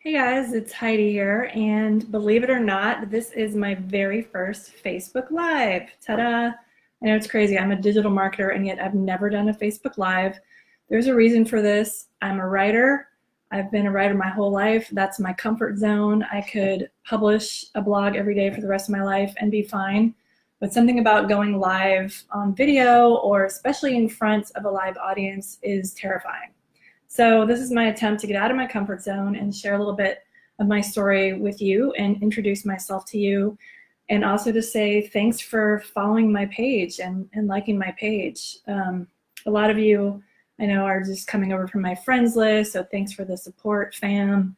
Hey guys, it's Heidi here, and believe it or not, this is my very first Facebook Live. Ta-da! I know it's crazy. I'm a digital marketer, and yet I've never done a Facebook Live. There's a reason for this. I'm a writer. I've been a writer my whole life. That's my comfort zone. I could publish a blog every day for the rest of my life and be fine. But something about going live on video, or especially in front of a live audience, is terrifying. So this is my attempt to get out of my comfort zone and share a little bit of my story with you and introduce myself to you, and also to say thanks for following my page and liking my page. A lot of you I know are just coming over from my friends list, so thanks for the support, fam.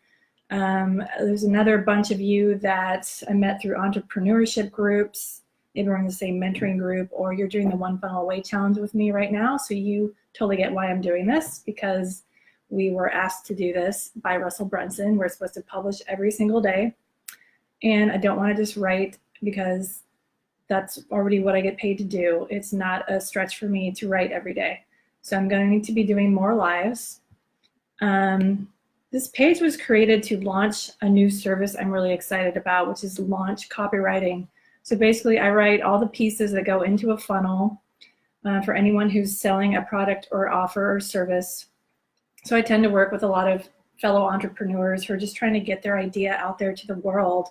There's another bunch of you that I met through entrepreneurship groups. Maybe we're in the same mentoring group, or you're doing the One Funnel Away challenge with me right now, so you totally get why I'm doing this, because we were asked to do this by Russell Brunson. We're supposed to publish every single day. And I don't want to just write because that's already what I get paid to do. It's not a stretch for me to write every day. So I'm going to be doing more lives. This page was created to launch a new service I'm really excited about, which is launch copywriting. So basically I write all the pieces that go into a funnel for anyone who's selling a product or offer or service. So I tend to work with a lot of fellow entrepreneurs who are just trying to get their idea out there to the world,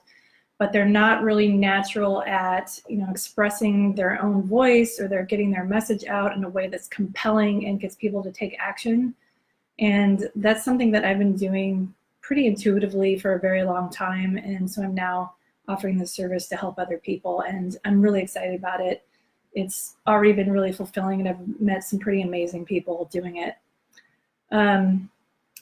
but they're not really natural at, expressing their own voice, or they're getting their message out in a way that's compelling and gets people to take action. And that's something that I've been doing pretty intuitively for a very long time. And so I'm now offering this service to help other people, and I'm really excited about it. It's already been really fulfilling, and I've met some pretty amazing people doing it.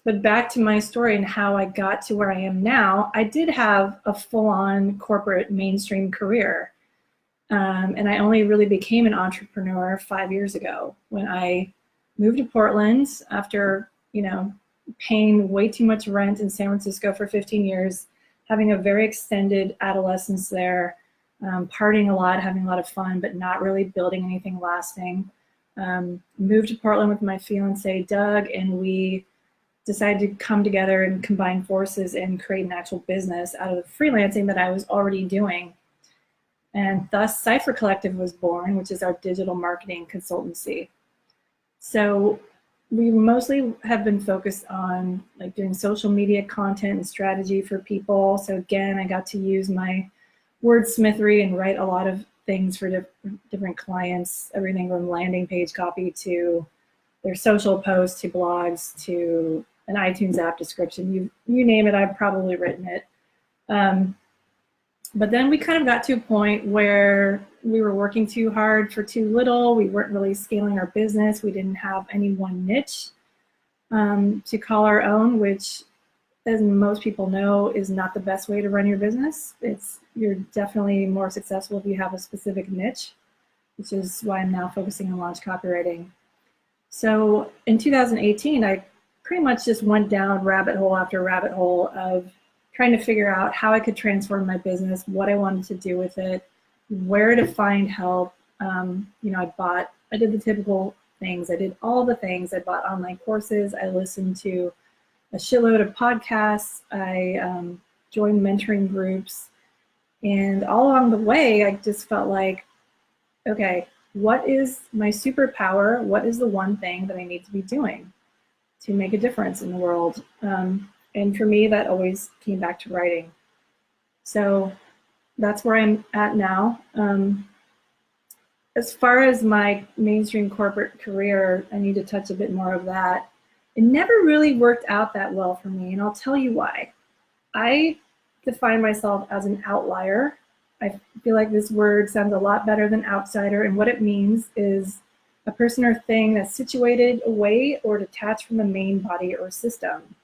But back to my story and how I got to where I am now, I did have a full-on corporate mainstream career. And I only really became an entrepreneur 5 years ago when I moved to Portland after, paying way too much rent in San Francisco for 15 years, having a very extended adolescence there, partying a lot, having a lot of fun, but not really building anything lasting. Moved to Portland with my fiance, Doug, and we decided to come together and combine forces and create an actual business out of the freelancing that I was already doing. And thus Cipher Collective was born, which is our digital marketing consultancy. So we mostly have been focused on doing social media content and strategy for people. So again, I got to use my wordsmithery and write a lot of things for different clients, everything from landing page copy to their social posts to blogs to an iTunes app description. You name it, I've probably written it. But then we kind of got to a point where we were working too hard for too little. We weren't really scaling our business. We didn't have any one niche to call our own, which, as most people know, is not the best way to run your business. You're definitely more successful if you have a specific niche, which is why I'm now focusing on launch copywriting. So in 2018, I pretty much just went down rabbit hole after rabbit hole of trying to figure out how I could transform my business, what I wanted to do with it, where to find help. I did the typical things. I did all the things. I bought online courses. I listened to a shitload of podcasts. I joined mentoring groups. And all along the way, I just felt like, okay, what is my superpower? What is the one thing that I need to be doing to make a difference in the world? And for me, that always came back to writing. So that's where I'm at now. As far as my mainstream corporate career, I need to touch a bit more of that. It never really worked out that well for me, and I'll tell you why. I define myself as an outlier. I feel like this word sounds a lot better than outsider, and what it means is a person or thing that's situated away or detached from the main body or system.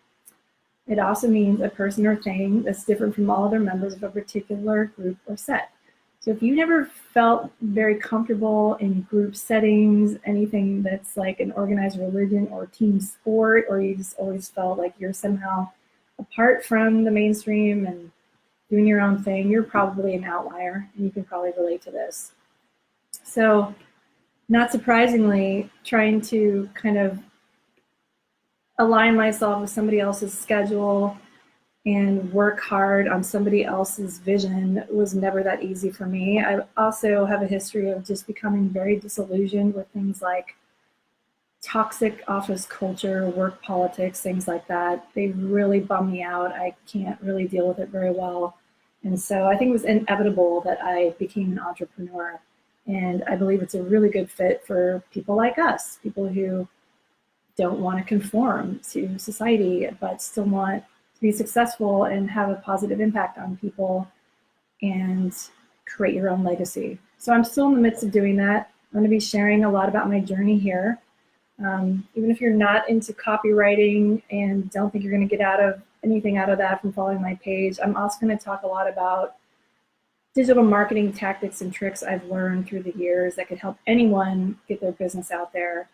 It also means a person or thing that's different from all other members of a particular group or set. So if you never felt very comfortable in group settings, anything that's like an organized religion or team sport, or you just always felt like you're somehow apart from the mainstream and doing your own thing, you're probably an outlier, and you can probably relate to this. So not surprisingly, trying to kind of align myself with somebody else's schedule and work hard on somebody else's vision was never that easy for me. I also have a history of just becoming very disillusioned with things like toxic office culture, work politics, things like that. They really bum me out. I can't really deal with it very well. And so I think it was inevitable that I became an entrepreneur. And I believe it's a really good fit for people like us, people who don't want to conform to society, but still want to be successful and have a positive impact on people and create your own legacy. So I'm still in the midst of doing that. I'm going to be sharing a lot about my journey here. Even if you're not into copywriting and don't think you're going to get anything out of that from following my page, I'm also going to talk a lot about digital marketing tactics and tricks I've learned through the years that could help anyone get their business out there,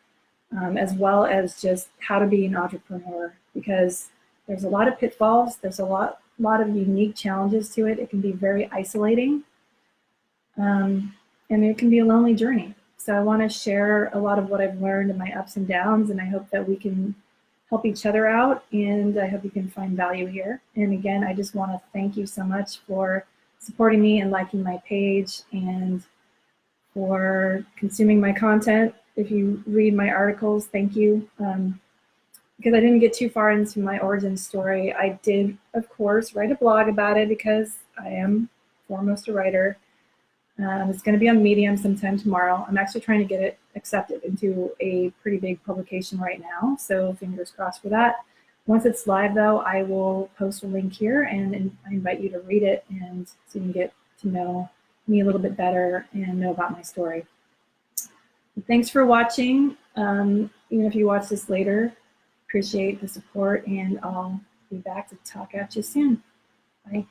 as well as just how to be an entrepreneur, because there's a lot of pitfalls. There's a lot of unique challenges to it. It can be very isolating, and it can be a lonely journey. So I want to share a lot of what I've learned and my ups and downs, and I hope that we can help each other out, and I hope you can find value here. And again, I just want to thank you so much for supporting me and liking my page and for consuming my content. If you read my articles, thank you. Because I didn't get too far into my origin story, I did, of course, write a blog about it because I am foremost a writer. It's going to be on Medium sometime tomorrow. I'm actually trying to get it accepted into a pretty big publication right now, so fingers crossed for that. Once it's live, though, I will post a link here, and I invite you to read it and so you can get to know me a little bit better and know about my story. Thanks for watching. Even if you watch this later, appreciate the support, and I'll be back to talk at you soon. Bye.